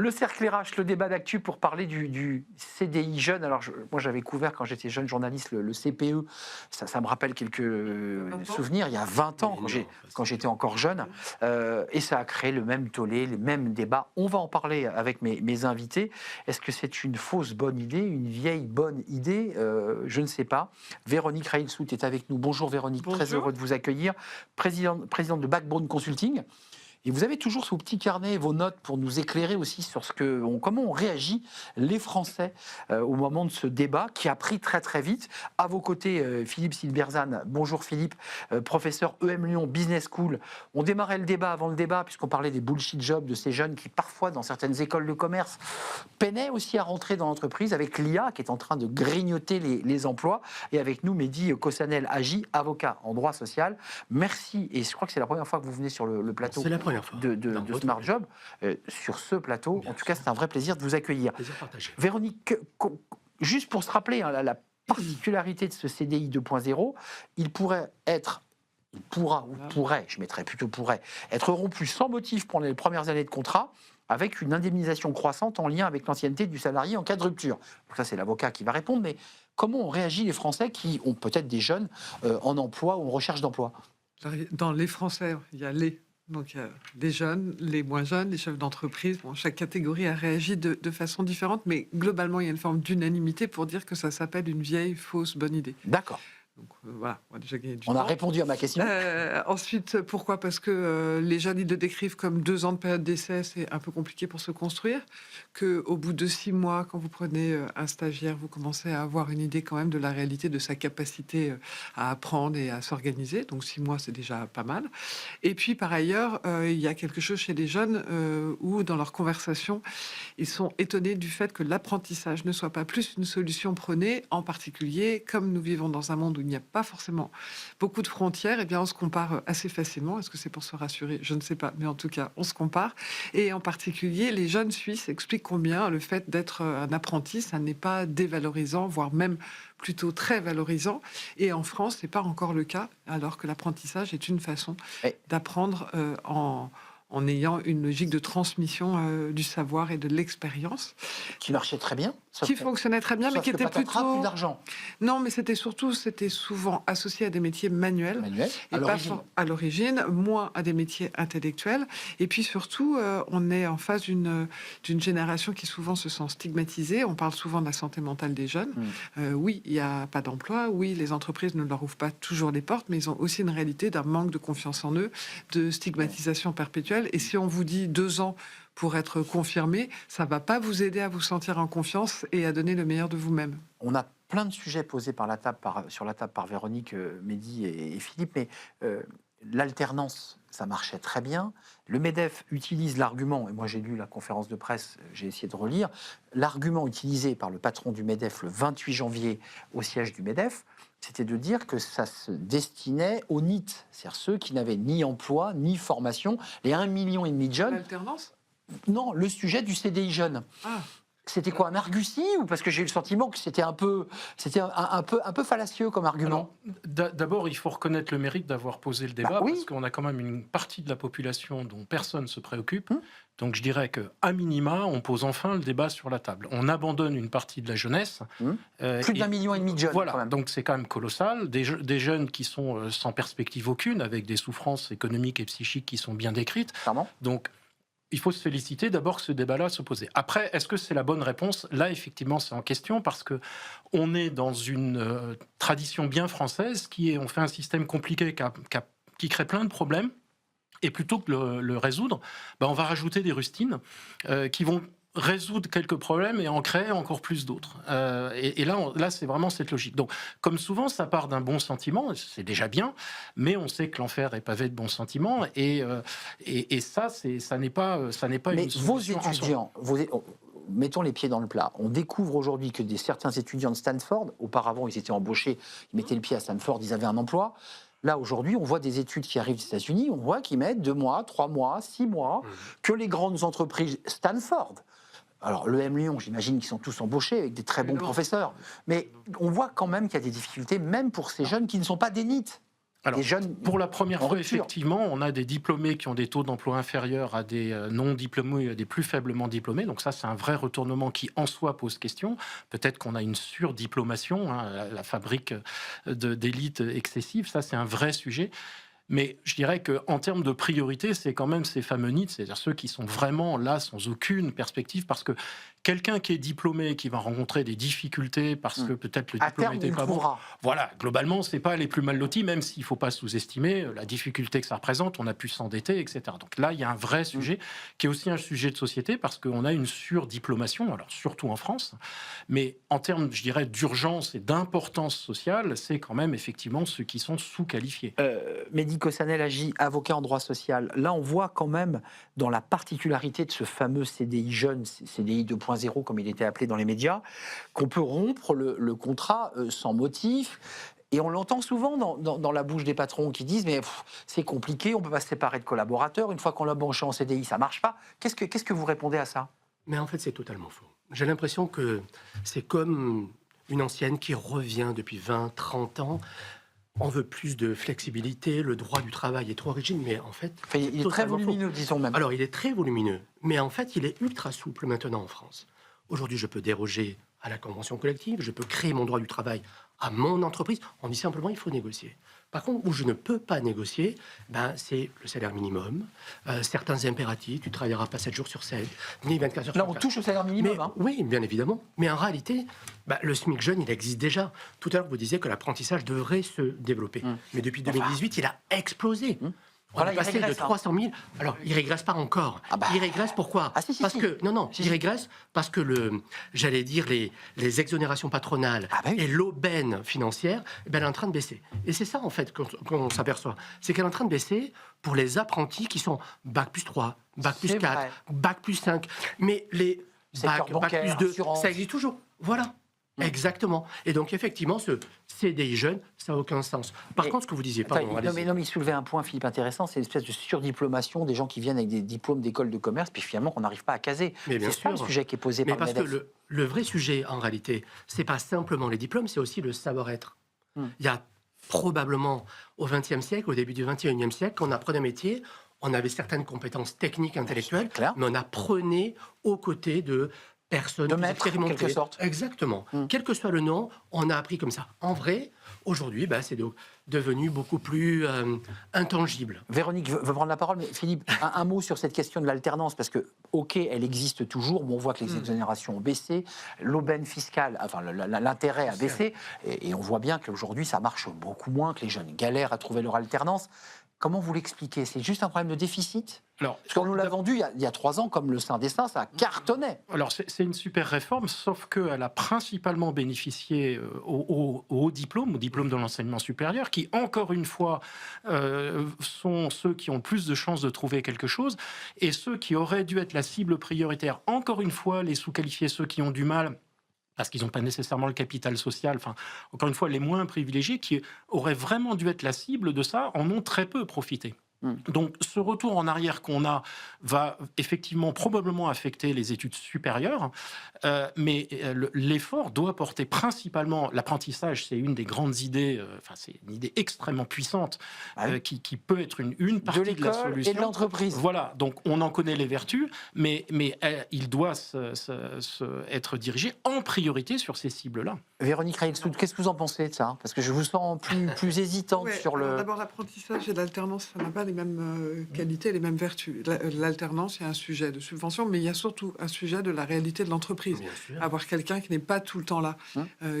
Le cercle RH, le débat d'actu pour parler du CDI jeune. Alors, moi, j'avais couvert quand j'étais jeune journaliste le CPE. Ça me rappelle quelques souvenirs. Il y a 20 ans, quand j'étais encore jeune. Et ça a créé le même tollé, les mêmes débats. On va en parler avec mes invités. Est-ce que c'est une fausse bonne idée, une vieille bonne idée? Je ne sais pas. Véronique Reilsout est avec nous. Bonjour Véronique, Bonjour. très heureux de vous accueillir. Présidente de Backbone Consulting. Et vous avez toujours sous petit carnet vos notes pour nous éclairer aussi sur comment on réagit, les Français, au moment de ce débat qui a pris très très vite. À vos côtés, Philippe Silberzan. Bonjour Philippe, professeur EM Lyon Business School. On démarrait le débat avant le débat puisqu'on parlait des bullshit jobs de ces jeunes qui parfois dans certaines écoles de commerce peinaient aussi à rentrer dans l'entreprise avec l'IA qui est en train de grignoter les emplois. Et avec nous, Mehdi Kossanel Agi, avocat en droit social. Merci, et je crois que c'est la première fois que vous venez sur le plateau. C'est la première fois. De Smart Job, sur ce plateau. Bien en tout sûr. cas, c'est un vrai plaisir de vous accueillir. Plaisir partagé. Véronique, juste pour se rappeler la particularité de ce CDI 2.0, il pourra, je mettrais plutôt pourrait, être rompu sans motif pendant les premières années de contrat, avec une indemnisation croissante en lien avec l'ancienneté du salarié en cas de rupture. Donc ça, c'est l'avocat qui va répondre, mais comment on réagit les Français qui ont peut-être des jeunes en emploi ou en recherche d'emploi? Dans les Français, il y a les. Donc, il y a les jeunes, les moins jeunes, les chefs d'entreprise. Bon, chaque catégorie a réagi de façon différente, mais globalement, il y a une forme d'unanimité pour dire que ça s'appelle une vieille, fausse, bonne idée. D'accord. Donc, voilà, on a déjà gagné du On temps. a répondu à ma question. Ensuite, pourquoi? Parce que les jeunes, ils le décrivent comme 2 ans de période d'essai, c'est un peu compliqué pour se construire. Qu'au bout de 6 mois, quand vous prenez un stagiaire, vous commencez à avoir une idée quand même de la réalité de sa capacité à apprendre et à s'organiser. Donc 6 mois, c'est déjà pas mal. Et puis, par ailleurs, il y a quelque chose chez les jeunes où, dans leur conversation, ils sont étonnés du fait que l'apprentissage ne soit pas plus une solution prônée, en particulier, comme nous vivons dans un monde où il n'y a pas forcément beaucoup de frontières, eh bien on se compare assez facilement. Est-ce que c'est pour se rassurer? Je ne sais pas, mais en tout cas, on se compare. Et en particulier, les jeunes Suisses expliquent combien le fait d'être un apprenti, ça n'est pas dévalorisant, voire même plutôt très valorisant. Et en France, c'est pas encore le cas, alors que l'apprentissage est une façon d'apprendre en ayant une logique de transmission du savoir et de l'expérience. Qui marchait très bien. Qui fonctionnait très bien, mais qui était plutôt... plus d'argent. Non, mais c'était souvent associé à des métiers manuels. À l'origine. À l'origine, moins à des métiers intellectuels. Et puis surtout, on est en face d'une génération qui souvent se sent stigmatisée. On parle souvent de la santé mentale des jeunes. Oui, il n'y a pas d'emploi. Oui, les entreprises ne leur ouvrent pas toujours les portes, mais ils ont aussi une réalité d'un manque de confiance en eux, de stigmatisation perpétuelle. Et si on vous dit 2 ans pour être confirmé, ça ne va pas vous aider à vous sentir en confiance et à donner le meilleur de vous-même. On a plein de sujets posés sur la table par Véronique, Mehdi et Philippe, mais l'alternance, ça marchait très bien. Le MEDEF utilise l'argument, et moi j'ai lu la conférence de presse, j'ai essayé de relire, l'argument utilisé par le patron du MEDEF le 28 janvier au siège du MEDEF, c'était de dire que ça se destinait aux NEET, c'est-à-dire ceux qui n'avaient ni emploi, ni formation, les 1,5 million de jeunes. L'alternance ? Non, le sujet du CDI jeune. Ah. C'était quoi, un argutie, ou parce que j'ai eu le sentiment que c'était un peu fallacieux comme argument? D'abord, il faut reconnaître le mérite d'avoir posé le débat, oui. parce qu'on a quand même une partie de la population dont personne ne se préoccupe. Donc je dirais qu'à minima, on pose enfin le débat sur la table. On abandonne une partie de la jeunesse. Plus d'1,5 million de jeunes. Voilà, quand même. donc c'est quand même colossal. Des jeunes qui sont sans perspective aucune, avec des souffrances économiques et psychiques qui sont bien décrites. Clairement. Donc il faut se féliciter d'abord que ce débat-là se posait. Après, est-ce que c'est la bonne réponse? Là, effectivement, c'est en question parce que on est dans une tradition bien française on fait un système compliqué qui crée plein de problèmes. Et plutôt que le résoudre, on va rajouter des rustines qui vont résoudre quelques problèmes et en créer encore plus d'autres. Et là, c'est vraiment cette logique. Donc, comme souvent, ça part d'un bon sentiment, c'est déjà bien, mais on sait que l'enfer est pavé de bons sentiments, et ça n'est pas mais une solution. Vos étudiants, mettons les pieds dans le plat. On découvre aujourd'hui que certains étudiants de Stanford, auparavant ils étaient embauchés, ils mettaient le pied à Stanford, ils avaient un emploi. Là, aujourd'hui, on voit des études qui arrivent des États-Unis, on voit qu'ils mettent 2 mois, 3 mois, 6 mois, que les grandes entreprises Stanford. Alors, l'EM Lyon, j'imagine qu'ils sont tous embauchés avec des très bons professeurs. Mais on voit quand même qu'il y a des difficultés, même pour ces jeunes qui ne sont pas des NEET. Alors, des jeunes pour la première en fois, rupture. effectivement, on a des diplômés qui ont des taux d'emploi inférieurs à des non-diplômés, des plus faiblement diplômés. Donc ça, c'est un vrai retournement qui, en soi, pose question. Peut-être qu'on a une surdiplomation, la fabrique d'élite excessive. Ça, c'est un vrai sujet. Mais je dirais qu'en termes de priorité, c'est quand même ces fameux NEET, c'est-à-dire ceux qui sont vraiment là sans aucune perspective, parce que quelqu'un qui est diplômé, qui va rencontrer des difficultés parce que peut-être le À diplôme terme, n'était il pas bon, trouvera. voilà, globalement, c'est pas les plus mal lotis, même s'il ne faut pas sous-estimer la difficulté que ça représente, on a pu s'endetter, etc. Donc là, il y a un vrai sujet qui est aussi un sujet de société, parce qu'on a une surdiplomation, alors surtout en France, mais en termes, je dirais, d'urgence et d'importance sociale, c'est quand même effectivement ceux qui sont sous-qualifiés. Mehdi Kossanel agit avocat en droit social. Là, on voit quand même dans la particularité de ce fameux CDI jeune, CDI 2.0 comme il était appelé dans les médias, qu'on peut rompre le contrat sans motif. Et on l'entend souvent dans la bouche des patrons qui disent mais c'est compliqué, on ne peut pas se séparer de collaborateurs, une fois qu'on l'a branché en CDI, ça ne marche pas. Qu'est-ce que vous répondez à ça? Mais en fait, c'est totalement faux. J'ai l'impression que c'est comme une ancienne qui revient depuis 20, 30 ans. On veut plus de flexibilité, le droit du travail est trop rigide, mais en fait... Enfin, il est très totalement faux. volumineux, disons même. Alors, il est très volumineux, mais en fait, il est ultra souple maintenant en France. Aujourd'hui, je peux déroger à la convention collective, je peux créer mon droit du travail à mon entreprise. On dit simplement il faut négocier. Par contre, où je ne peux pas négocier, c'est le salaire minimum, certains impératifs, tu ne travailleras pas 7 jours sur 7, ni 24 heures Là, sur on 24. touche au salaire minimum. Mais, oui, bien évidemment. Mais en réalité, le SMIC jeune, il existe déjà. Tout à l'heure, vous disiez que l'apprentissage devrait se développer. Mais depuis 2018, il a explosé. On Voilà, est il passé de régresse, 300 000. Alors, il régresse pas encore. Il régresse pourquoi? Ah, si, parce si. que il régresse parce que j'allais dire les exonérations patronales et l'aubaine financière, elle est en train de baisser. Et c'est ça en fait qu'on s'aperçoit, c'est qu'elle est en train de baisser pour les apprentis qui sont bac plus 3, bac plus C'est 4, vrai. bac plus 5. Mais les Secteur bac bancaire, plus 2, assurance. ça existe toujours. Voilà. Exactement. Et donc, effectivement, ce CDI jeune, ça n'a aucun sens. Par contre, ce que vous disiez, pardon, Non, allez-y. mais il soulevait un point, Philippe, intéressant, c'est l'espèce de surdiplomation des gens qui viennent avec des diplômes d'école de commerce, puis finalement qu'on n'arrive pas à caser. Mais bien C'est ça le sûr. sujet qui est posé Mais par le parce que MEDEF. le vrai sujet, en réalité, c'est pas simplement les diplômes, c'est aussi le savoir-être. Il y a probablement, au XXe siècle, au début du XXIe siècle, quand on apprenait un métier, on avait certaines compétences techniques, intellectuelles, clair. mais on apprenait aux côtés de personnes De plus maîtres, en expérimentées. quelque sorte. Exactement. Quel que soit le nom, on a appris comme ça. En vrai, aujourd'hui, c'est devenu beaucoup plus intangible. Véronique veut prendre la parole, mais Philippe, un mot sur cette question de l'alternance, parce que, ok, elle existe toujours, mais on voit que les exonérations ont baissé, l'aubaine fiscale, enfin l'intérêt a baissé, et on voit bien qu'aujourd'hui ça marche beaucoup moins, que les jeunes galèrent à trouver leur alternance. Comment vous l'expliquez? C'est juste un problème de déficit? Alors, Parce qu'on nous l'a vendu il y a 3 ans comme le Saint des Saints, ça cartonnait. Alors, c'est une super réforme, sauf qu'elle a principalement bénéficié aux hauts diplômes, aux diplômes de l'enseignement supérieur, qui, encore une fois, sont ceux qui ont le plus de chances de trouver quelque chose, et ceux qui auraient dû être la cible prioritaire, encore une fois, les sous-qualifiés, ceux qui ont du mal, parce qu'ils n'ont pas nécessairement le capital social, enfin, encore une fois, les moins privilégiés, qui auraient vraiment dû être la cible de ça, en ont très peu profité. Donc, ce retour en arrière qu'on a va effectivement probablement affecter les études supérieures, mais l'effort doit porter principalement l'apprentissage. C'est une des grandes idées, c'est une idée extrêmement puissante qui peut être une partie de la solution. Et de l'entreprise. Voilà, donc on en connaît les vertus, mais il doit être dirigé en priorité sur ces cibles-là. Véronique Reilsoud, qu'est-ce que vous en pensez de ça? Parce que je vous sens plus hésitante sur le... D'abord, l'apprentissage et l'alternance, ça n'a pas les mêmes qualités, les mêmes vertus. L'alternance, il y a un sujet de subvention, mais il y a surtout un sujet de la réalité de l'entreprise. Bien sûr. Avoir quelqu'un qui n'est pas tout le temps là,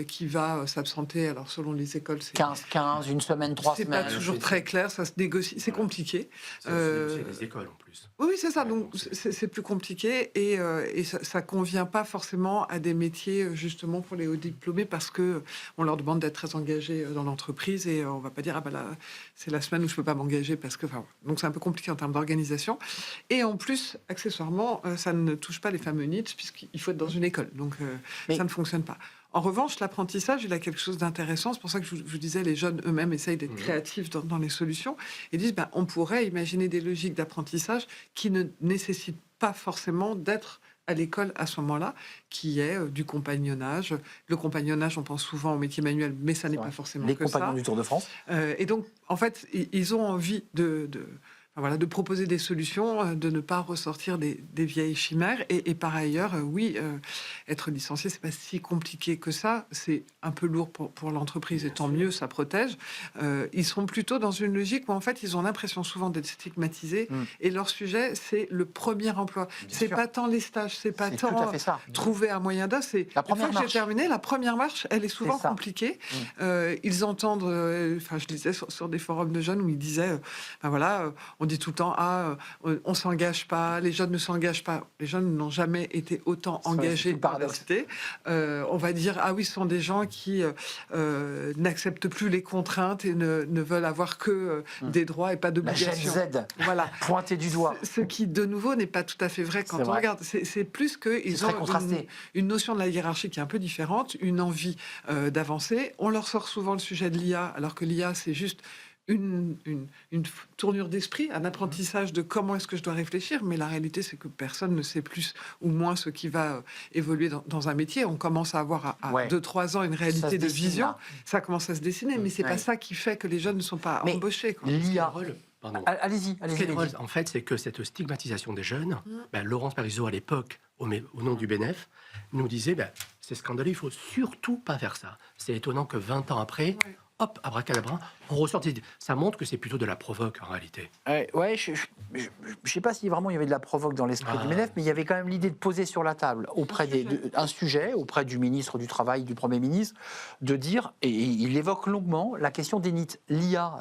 qui va s'absenter, alors selon les écoles, c'est... 15, une semaine, 3 C'est semaines. pas toujours très clair, ça se négocie, c'est compliqué. C'est les écoles, en plus. Oui, c'est ça. Donc, c'est plus compliqué et ça convient pas forcément à des métiers, justement, pour les hauts diplômés parce que on leur demande d'être très engagés dans l'entreprise et on va pas dire, là, c'est la semaine où je peux pas m'engager parce que, donc c'est un peu compliqué en termes d'organisation. Et en plus, accessoirement, ça ne touche pas les fameux NEET puisqu'il faut être dans une école. Donc, ça ne fonctionne pas. En revanche, l'apprentissage, il a quelque chose d'intéressant. C'est pour ça que je vous disais, les jeunes eux-mêmes essayent d'être créatifs dans les solutions et disent, on pourrait imaginer des logiques d'apprentissage qui ne nécessitent pas forcément d'être à l'école à ce moment-là, qui est du compagnonnage. Le compagnonnage, on pense souvent au métier manuel, mais ça n'est pas forcément Les que compagnons ça. du Tour de France. Et donc, en fait, ils ont envie de proposer des solutions, de ne pas ressortir des vieilles chimères. Et par ailleurs, être licencié, c'est pas si compliqué que ça. C'est un peu lourd pour l'entreprise, et tant mieux, ça protège. Ils sont plutôt dans une logique où, en fait, ils ont l'impression souvent d'être stigmatisés. Et leur sujet, c'est le premier emploi. C'est pas tant les stages, c'est pas C'est tout à tant fait ça. trouver un moyen d'os. C'est La une première fois que j'ai marche. terminé, la première marche, elle est souvent ça. compliquée. Ils entendent, je lisais sur des forums de jeunes où ils disaient, on dit tout le temps, on s'engage pas, les jeunes ne s'engagent pas. Les jeunes n'ont jamais été autant engagés c'est le par la paradoxe. cité. On va dire, ce sont des gens qui n'acceptent plus les contraintes et ne veulent avoir que des droits et pas La d'obligations. Gen Z, Voilà. pointé du doigt. Ce qui, de nouveau, n'est pas tout à fait vrai quand C'est on vrai. regarde. C'est plus qu'ils très ont contrasté. une notion de la hiérarchie qui est un peu différente, une envie d'avancer. On leur sort souvent le sujet de l'IA, alors que l'IA, c'est juste une tournure d'esprit, un apprentissage de comment est-ce que je dois réfléchir, mais la réalité, c'est que personne ne sait plus ou moins ce qui va évoluer dans un métier. On commence à avoir à Ouais. 2-3 ans une Ça se réalité de dessine, vision. là. Ça commence à se dessiner, mais c'est Ouais. pas ça qui fait que les jeunes ne sont pas Mais embauchés, quoi. L'IA. Pardon. Allez-y, Ce qui est drôle, allez-y. en fait, c'est que cette stigmatisation des jeunes, Laurence Parisot, à l'époque, au nom du BNF, nous disait c'est scandaleux, il faut surtout pas faire ça. C'est étonnant que 20 ans après, hop, abracadabra, on ressort. Ça montre que c'est plutôt de la provoque, en réalité. Ouais, je sais pas si vraiment il y avait de la provoque dans l'esprit du MEDEF, mais il y avait quand même l'idée de poser sur la table un sujet auprès du ministre du Travail, du Premier ministre, de dire, et il évoque longuement la question des NEET. L'IA,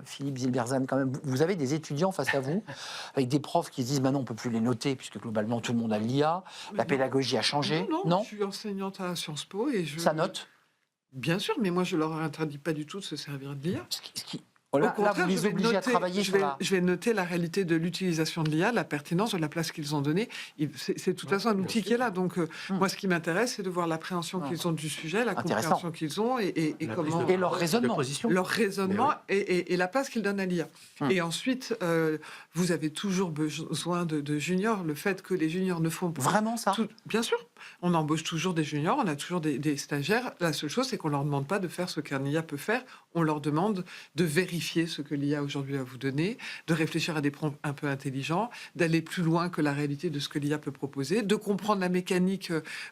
Philippe Zilberzan, quand même, vous avez des étudiants face à vous, avec des profs qui se disent, maintenant on peut plus les noter, puisque globalement tout le monde a l'IA, la pédagogie a changé. Non, je suis enseignante à Sciences Po et Ça note. Bien sûr, mais moi je leur interdis pas du tout de se servir de l'IA. Là, Au contraire, vous les je vais obligez à noter- travailler je sur vais, la... je vais noter la réalité de l'utilisation de l'IA, la pertinence de la place qu'ils ont donnée. C'est de toute façon un outil qui est là. Donc, moi, ce qui m'intéresse, c'est de voir l'appréhension qu'ils ont du sujet, la Intéressant. compréhension qu'ils ont et comment... Et leur raisonnement. Leur raisonnement et la place qu'ils donnent à l'IA. Et ensuite, vous avez toujours besoin de juniors. Le fait que les juniors ne font pas... Vraiment ça Bien sûr. On embauche toujours des juniors, on a toujours des stagiaires. La seule chose, c'est qu'on leur demande pas de faire ce qu'un IA peut faire. On leur demande de vérifier ce que l'IA aujourd'hui va vous donner, de réfléchir à des prompts un peu intelligents, d'aller plus loin que la réalité de ce que l'IA peut proposer, de comprendre la mécanique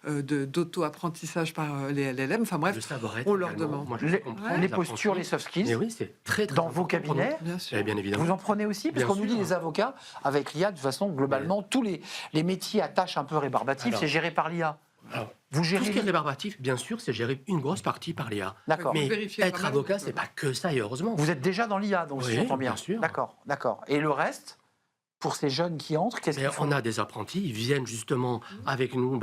d'auto-apprentissage par les LLM. Enfin bref, Le savoir-être on leur également. demande. Moi, je Les comprends les postures, les soft skills, Mais oui, c'est très dans vos important pour nous. cabinets. bien sûr. Bien évidemment. Vous en prenez aussi, parce Bien qu'on nous dit sûr. les avocats, avec l'IA, de toute façon, globalement, tous les métiers à tâches un peu rébarbatives, Alors, c'est géré par l'IA. Alors, Vous tout gérez ce qui est rébarbatif, bien sûr, c'est géré une grosse partie par l'IA. D'accord. Vous Mais vérifiez quand être même. avocat, c'est pas que ça, et heureusement. Vous êtes déjà dans l'IA, donc si Oui, j'entends bien. bien sûr. D'accord. Et le reste, pour ces jeunes qui entrent, qu'est-ce Mais qu'ils font on a des apprentis, ils viennent justement avec nous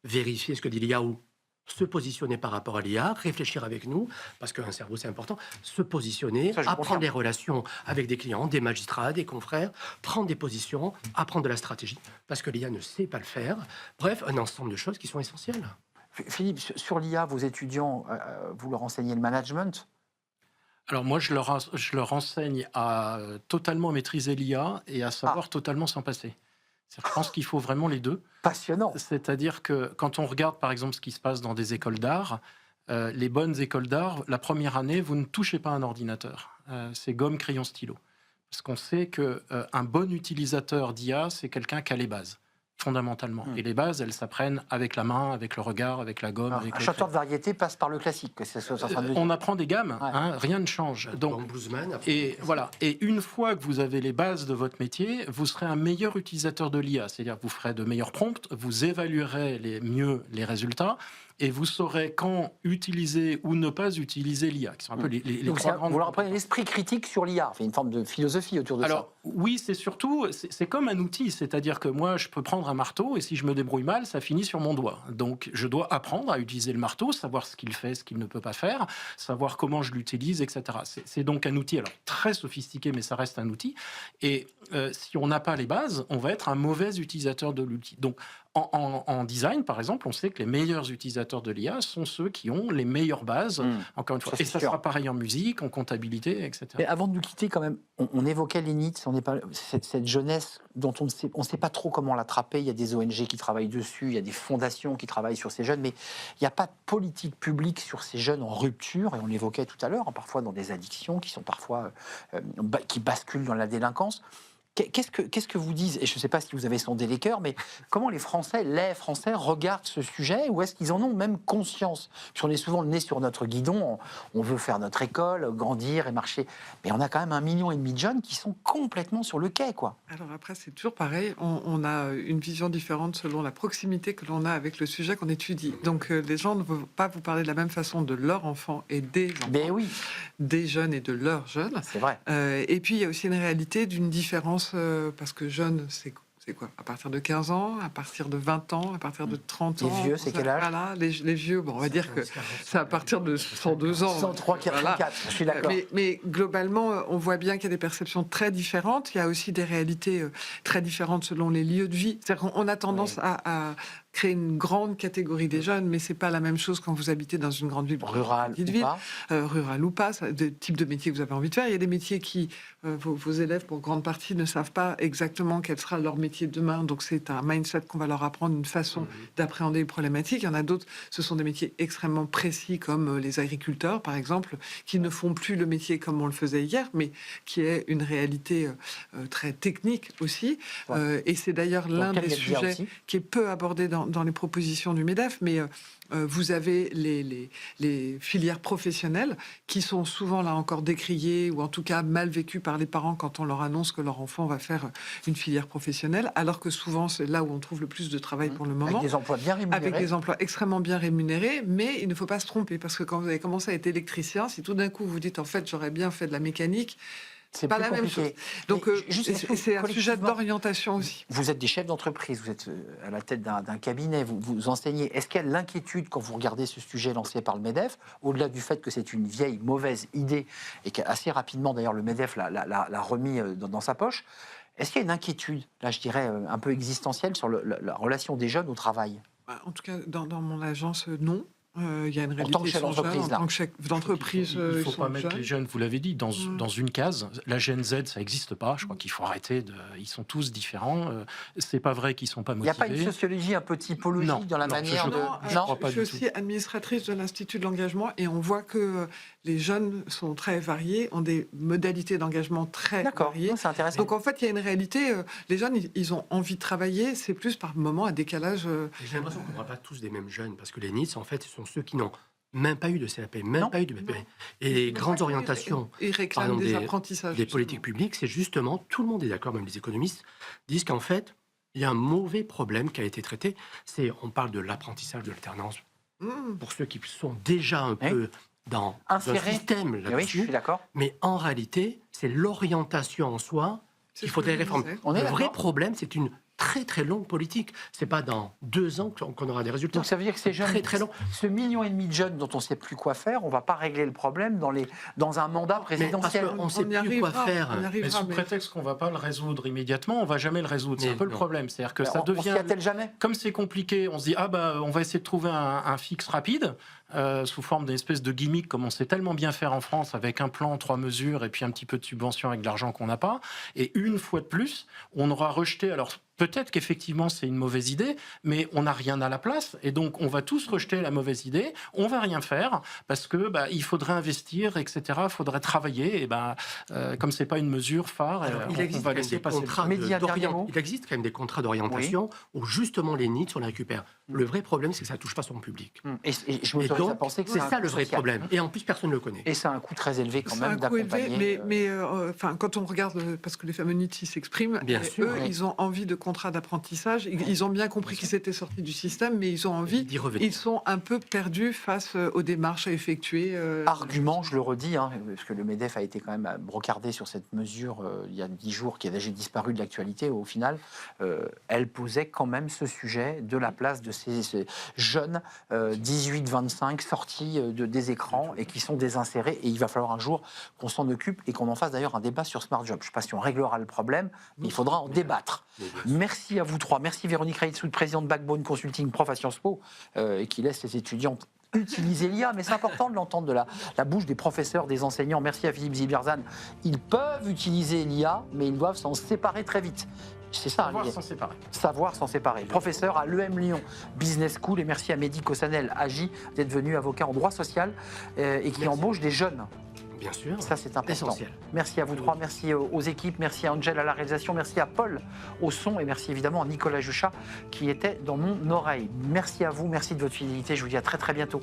vérifier ce que dit l'IA ou se positionner par rapport à l'IA, réfléchir avec nous, parce qu'un cerveau c'est important, se positionner, Ça, je apprendre confirme. des relations avec des clients, des magistrats, des confrères, prendre des positions, apprendre de la stratégie, parce que l'IA ne sait pas le faire. Bref, un ensemble de choses qui sont essentielles. Philippe, sur l'IA, vos étudiants, vous leur enseignez le management? Alors moi, je leur enseigne à totalement maîtriser l'IA et à savoir totalement s'en passer. Je pense qu'il faut vraiment les deux. Passionnant. C'est-à-dire que quand on regarde par exemple ce qui se passe dans des écoles d'art, les bonnes écoles d'art, la première année, vous ne touchez pas un ordinateur. C'est gomme, crayon, stylo. Parce qu'on sait qu'un bon utilisateur d'IA, c'est quelqu'un qui a les bases, fondamentalement. Et les bases, elles s'apprennent avec la main, avec le regard, avec la gomme. Avec Un le chanteur crayon. de variété passe par le classique. C'est ce que vous êtes en train de dire. On apprend des gammes, Ouais. rien ne change. Donc, bluesman, et voilà. Et une fois que vous avez les bases de votre métier, vous serez un meilleur utilisateur de l'IA. C'est-à-dire que vous ferez de meilleurs prompts, vous évaluerez mieux les résultats et vous saurez quand utiliser ou ne pas utiliser l'IA, qui sont un peu les Donc, trois grandes. vous leur apprenez l'esprit critique sur l'IA. C'est une forme de philosophie autour de Alors oui, c'est surtout, c'est comme un outil, c'est-à-dire que moi, je peux prendre un marteau et si je me débrouille mal, ça finit sur mon doigt. Donc je dois apprendre à utiliser le marteau, savoir ce qu'il fait, ce qu'il ne peut pas faire, savoir comment je l'utilise, etc. C'est donc un outil, alors très sophistiqué, mais ça reste un outil. Et si on n'a pas les bases, on va être un mauvais utilisateur de l'outil. Donc En design, par exemple, on sait que les meilleurs utilisateurs de l'IA sont ceux qui ont les meilleures bases, encore une fois. Ça, Et c'est ça sûr. sera pareil en musique, en comptabilité, etc. Mais avant de nous quitter, quand même, on évoquait les NEETs, cette jeunesse dont on ne sait pas trop comment l'attraper. Il y a des ONG qui travaillent dessus, il y a des fondations qui travaillent sur ces jeunes, mais il n'y a pas de politique publique sur ces jeunes en rupture, et on l'évoquait tout à l'heure, hein, parfois dans des addictions qui sont parfois qui basculent dans la délinquance. Qu'est-ce que vous disent, et je ne sais pas si vous avez sondé les cœurs, mais comment les Français regardent ce sujet, ou est-ce qu'ils en ont même conscience? Parce qu'on est souvent le nez sur notre guidon, on veut faire notre école, grandir et marcher, mais on a quand même 1,5 million de jeunes qui sont complètement sur le quai, quoi. Alors après, c'est toujours pareil. On a une vision différente selon la proximité que l'on a avec le sujet qu'on étudie. Donc les gens ne vont pas vous parler de la même façon de leurs enfants et des enfants, Mais oui, des jeunes et de leurs jeunes. c'est vrai. Et puis il y a aussi une réalité d'une différence, parce que jeune, c'est quoi? À partir de 15 ans, à partir de 20 ans, à partir de 30 ans. Les vieux, c'est quel âge? Voilà, les vieux, bon, on va dire que c'est à partir de 102 ans. 103, 44, je suis d'accord. Mais globalement, on voit bien qu'il y a des perceptions très différentes. Il y a aussi des réalités très différentes selon les lieux de vie. C'est-à-dire qu'on a tendance à créer une grande catégorie des jeunes, mais c'est pas la même chose quand vous habitez dans une grande ville, Rural petite ou ville, pas. rural ou pas, des types de métiers que vous avez envie de faire. Il y a des métiers qui, vos élèves, pour grande partie, ne savent pas exactement quel sera leur métier demain. Donc c'est un mindset qu'on va leur apprendre, une façon d'appréhender les problématiques. Il y en a d'autres, ce sont des métiers extrêmement précis, comme les agriculteurs, par exemple, qui ne font plus le métier comme on le faisait hier, mais qui est une réalité très technique aussi. Et c'est d'ailleurs l'un des sujets qui est peu abordé dans les propositions du MEDEF, mais vous avez les filières professionnelles qui sont souvent là encore décriées ou en tout cas mal vécues par les parents quand on leur annonce que leur enfant va faire une filière professionnelle, alors que souvent c'est là où on trouve le plus de travail pour le moment. Avec des emplois bien rémunérés. Avec des emplois extrêmement bien rémunérés, mais il ne faut pas se tromper, parce que quand vous avez commencé à être électricien, si tout d'un coup vous dites en fait j'aurais bien fait de la mécanique, C'est pas plus la même compliqué. chose. Donc c'est un sujet d'orientation aussi. Vous êtes des chefs d'entreprise, vous êtes à la tête d'un cabinet, vous enseignez. Est-ce qu'il y a l'inquiétude quand vous regardez ce sujet lancé par le MEDEF, au-delà du fait que c'est une vieille, mauvaise idée, et qu'assez rapidement d'ailleurs le MEDEF l'a remis dans sa poche, est-ce qu'il y a une inquiétude, là je dirais un peu existentielle, sur la relation des jeunes au travail? En tout cas, dans mon agence, non. Il y a une réalité. En tant que chef d'entreprise, en tant que chef d'entreprise, Il ne ils faut sont pas mettre jeunes. les jeunes, vous l'avez dit, dans une case. La Gen Z, ça n'existe pas. Je crois qu'il faut arrêter. Ils sont tous différents. C'est pas vrai qu'ils ne sont pas Il n'y motivés. a pas une sociologie un peu typologique Non, dans la non, manière je- de... je Non, crois pas je du suis aussi administratrice de l'Institut de l'engagement et on voit que les jeunes sont très variés, ont des modalités d'engagement très D'accord, variées. non, c'est intéressant. Donc en fait, il y a une réalité. Les jeunes, ils ont envie de travailler. C'est plus par moment un décalage. J'ai l'impression qu'on ne parle pas tous des mêmes jeunes, parce que les NEETs, en fait, ce sont ceux qui n'ont même pas eu de CAP, même pas eu de BPE. Et les grandes orientations Ils par réclament exemple, des apprentissages. des justement. politiques publiques, c'est justement, tout le monde est d'accord, même les économistes, disent qu'en fait, il y a un mauvais problème qui a été traité. On parle de l'apprentissage de l'alternance. Pour ceux qui sont déjà un peu dans un Insérés. système Oui, je là-dessus, suis d'accord. mais en réalité, c'est l'orientation en soi C'est qu'il ce faudrait que je réformer. disais. On est Le vrai d'accord. problème, c'est une très très longue politique. C'est pas dans 2 ans qu'on aura des résultats. Donc ça veut dire que ces jeunes, Très très long. ce 1,5 million de jeunes dont on ne sait plus quoi faire, on ne va pas régler le problème dans un mandat Mais parce présidentiel. qu'on ne sait On y plus arrivera, quoi faire. on y Mais arrivera, sous mais- prétexte qu'on ne va pas le résoudre immédiatement, on ne va jamais le résoudre. C'est Mais un peu le non. problème. C'est-à-dire que ça On s'y devient... attelle jamais. Comme c'est compliqué, on se dit on va essayer de trouver un fixe rapide sous forme d'une espèce de gimmick comme on sait tellement bien faire en France avec un plan, 3 mesures et puis un petit peu de subvention avec de l'argent qu'on n'a pas. Et une fois de plus, on aura rejeté. Alors peut-être qu'effectivement c'est une mauvaise idée, mais on n'a rien à la place et donc on va tous rejeter la mauvaise idée. On va rien faire parce que il faudrait investir, etc. Il faudrait travailler. Et comme c'est pas une mesure phare, Alors, on il existe va quand même laisser des passer. contrats Mehdi, un dernier mot. Il existe quand même des contrats d'orientation où justement les NEETs, on les récupère. Le vrai problème, c'est que ça ne touche pas son public. Et je Et m'autorise à donc, penser que c'est un ça coût le vrai social. problème. Et en plus, personne ne le connaît. Et c'est un coût très élevé quand C'est même un coût élevé, d'accompagner. enfin, quand on regarde, parce que les fameux NEETs, ils s'expriment, Bien et sûr, eux, oui. ils ont envie de contrats d'apprentissage. Ils ont bien compris qu'ils étaient sortis du système, mais ils ont envie. D'y revenir. Ils sont un peu perdus face aux démarches à effectuer. Argument, je le redis, parce que le MEDEF a été quand même brocardé sur cette mesure il y a 10 jours, qui a déjà disparu de l'actualité au final. Elle posait quand même ce sujet de la place de ces jeunes 18-25 sortis des écrans et qui sont désinsérés. Et il va falloir un jour qu'on s'en occupe et qu'on en fasse d'ailleurs un débat sur Smart Job. Je ne sais pas si on réglera le problème, mais il faudra en débattre. Merci à vous trois. Merci Véronique Reitsoud, présidente de Backbone Consulting, prof à Sciences Po, et qui laisse les étudiantes utiliser l'IA, mais c'est important de l'entendre de la bouche des professeurs, des enseignants. Merci à Philippe Ziberzan. Ils peuvent utiliser l'IA, mais ils doivent s'en séparer très vite. C'est ça. Savoir s'en séparer. Savoir s'en séparer. Professeur à l'EM Lyon Business School, et merci à Mehdi Kossanel Agi d'être venu avocat en droit social et qui embauche des jeunes. Bien sûr. Ça, c'est important. Essentiel. Merci à vous trois, merci aux équipes, merci à Angel à la réalisation, merci à Paul au son et merci évidemment à Nicolas Juchat qui était dans mon oreille. Merci à vous, merci de votre fidélité. Je vous dis à très très bientôt.